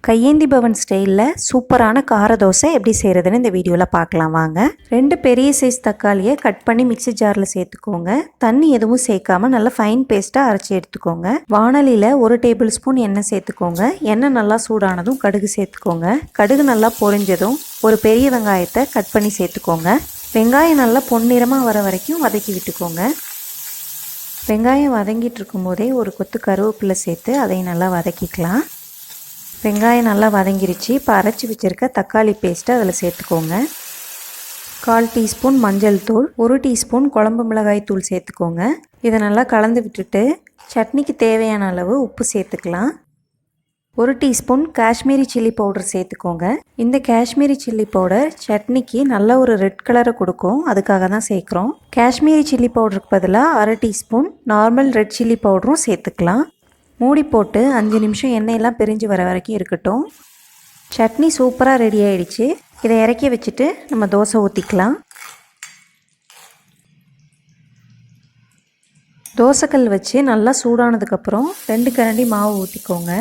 கையேந்தி பவன் ஸ்டைலில் சூப்பரான கார தோசை எப்படி செய்கிறதுன்னு இந்த வீடியோவில் பார்க்கலாம் வாங்க. 2 பெரிய சைஸ் தக்காளியை கட் பண்ணி மிக்ஸி ஜாரில் சேர்த்துக்கோங்க. தண்ணி எதுவும் சேர்க்காம நல்லா ஃபைன் பேஸ்ட்டாக அரைச்சி எடுத்துக்கோங்க. வாணலியில் 1 டேபிள் ஸ்பூன் எண்ணெய் சேர்த்துக்கோங்க. எண்ணெய் நல்லா சூடானதும் கடுகு சேர்த்துக்கோங்க. கடுகு நல்லா பொரிஞ்சதும் ஒரு பெரிய வெங்காயத்தை கட் பண்ணி சேர்த்துக்கோங்க. வெங்காயம் நல்லா பொன்னிறமாக வர வரைக்கும் வதக்கி விட்டுக்கோங்க. வெங்காயம் வதங்கிட்டு இருக்கும்போதே ஒரு கொத்து கருவேப்பிலை சேர்த்து அதை நல்லா வதக்கிக்கலாம். வெங்காயம் நல்லா வதங்கிருச்சு. இப்போ அரைச்சி வச்சுருக்க தக்காளி பேஸ்ட்டு அதில் சேர்த்துக்கோங்க. 1/4 டீஸ்பூன் மஞ்சள் தூள், 1 டீஸ்பூன் குழம்பு மிளகாய் தூள் சேர்த்துக்கோங்க. இதை நல்லா கலந்து விட்டுட்டு சட்னிக்கு தேவையான அளவு உப்பு சேர்த்துக்கலாம். 1 டீஸ்பூன் காஷ்மீரி சில்லி பவுடர் சேர்த்துக்கோங்க. இந்த காஷ்மீரி சில்லி பவுடர் சட்னிக்கு நல்ல ஒரு ரெட் கலரை கொடுக்கும், அதுக்காக தான் சேர்க்குறோம். காஷ்மீரி சில்லி பவுடருக்கு பதிலாக 1/2 டீஸ்பூன் நார்மல் ரெட் சில்லி பவுடரும் சேர்த்துக்கலாம். மூடி போட்டு 5 நிமிஷம் எண்ணெயெல்லாம் பிரிஞ்சு வர வரைக்கும் இருக்கட்டும். சட்னி சூப்பராக ரெடி ஆகிடுச்சு. இதை இறக்கி வச்சுட்டு நம்ம தோசை ஊற்றிக்கலாம். தோசைக்கல் வச்சு நல்லா சூடானதுக்கப்புறம் 2 கரண்டி மாவு ஊற்றிக்கோங்க.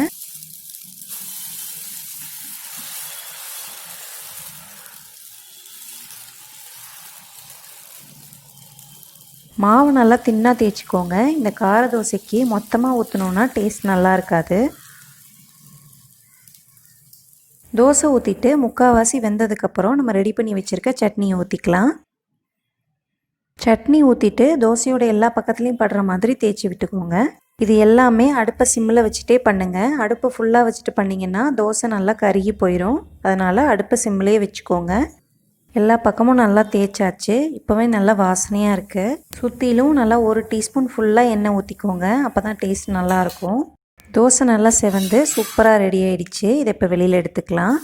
மாவு நல்லா தின்னாக தேய்ச்சிக்கோங்க. இந்த கார தோசைக்கு மொத்தமாக ஊற்றணுன்னா டேஸ்ட் நல்லா இருக்காது. தோசை ஊற்றிட்டு முக்கால்வாசி வெந்ததுக்கப்புறம் நம்ம ரெடி பண்ணி வச்சுருக்க சட்னியை ஊற்றிக்கலாம். சட்னி ஊற்றிட்டு தோசையோட எல்லா பக்கத்துலேயும் படுற மாதிரி தேய்ச்சி விட்டுக்கோங்க. இது எல்லாமே அடுப்பை சிம்மில் வச்சுட்டே பண்ணுங்கள். அடுப்பை ஃபுல்லாக வச்சுட்டு பண்ணிங்கன்னா தோசை நல்லா கருகி போயிடும். அதனால் அடுப்பை சிம்மிலே வச்சுக்கோங்க. எல்லா பக்கமும் நல்லா தேய்ச்சாச்சு. இப்போவே நல்லா வாசனையாக இருக்குது. சுற்றிலும் நல்லா 1 டீஸ்பூன் ஃபுல்லாக எண்ணெய் ஊற்றிக்கோங்க. அப்போ தான் டேஸ்ட் நல்லாயிருக்கும். தோசை நல்லா செவந்து சூப்பராக ரெடி ஆகிடுச்சு. இதை இப்போ வெளியில் எடுத்துக்கலாம்.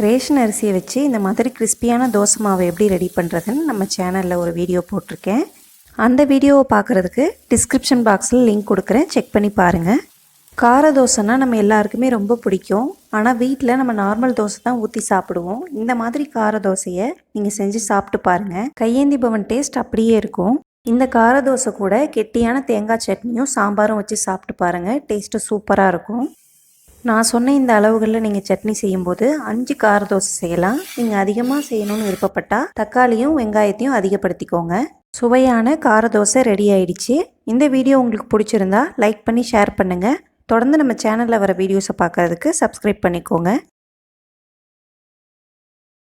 ரேஷன் அரிசியை வச்சு இந்த மாதிரி கிறிஸ்பியான தோசை மாவை எப்படி ரெடி பண்ணுறதுன்னு நம்ம சேனலில் ஒரு வீடியோ போட்டிருக்கேன். அந்த வீடியோவை பார்க்குறதுக்கு டிஸ்கிரிப்ஷன் பாக்ஸில் லிங்க் கொடுக்குறேன், செக் பண்ணி பாருங்கள். கார தோசைன்னா நம்ம எல்லாருக்குமே ரொம்ப பிடிக்கும். ஆனால் வீட்டில் நம்ம நார்மல் தோசை தான் ஊற்றி சாப்பிடுவோம். இந்த மாதிரி கார தோசையை நீங்கள் செஞ்சு சாப்பிட்டு பாருங்கள். கையேந்தி பவன் டேஸ்ட் அப்படியே இருக்கும். இந்த கார தோசை கூட கெட்டியான தேங்காய் சட்னியும் சாம்பாரும் வச்சு சாப்பிட்டு பாருங்கள். டேஸ்ட்டு சூப்பராக இருக்கும். நான் சொன்ன இந்த அளவுகளில் நீங்கள் சட்னி செய்யும்போது 5 கார தோசை செய்யலாம். நீங்கள் அதிகமாக செய்யணும்னு விருப்பப்பட்டால் தக்காளியும் வெங்காயத்தையும் அதிகப்படுத்திக்கோங்க. சுவையான கார தோசை ரெடி ஆயிடுச்சு. இந்த வீடியோ உங்களுக்கு பிடிச்சிருந்தா லைக் பண்ணி ஷேர் பண்ணுங்கள். தொடர்ந்து நம்ம சேனலில் வர வீடியோஸை பார்க்கறதுக்கு சப்ஸ்கிரைப் பண்ணிக்கோங்க.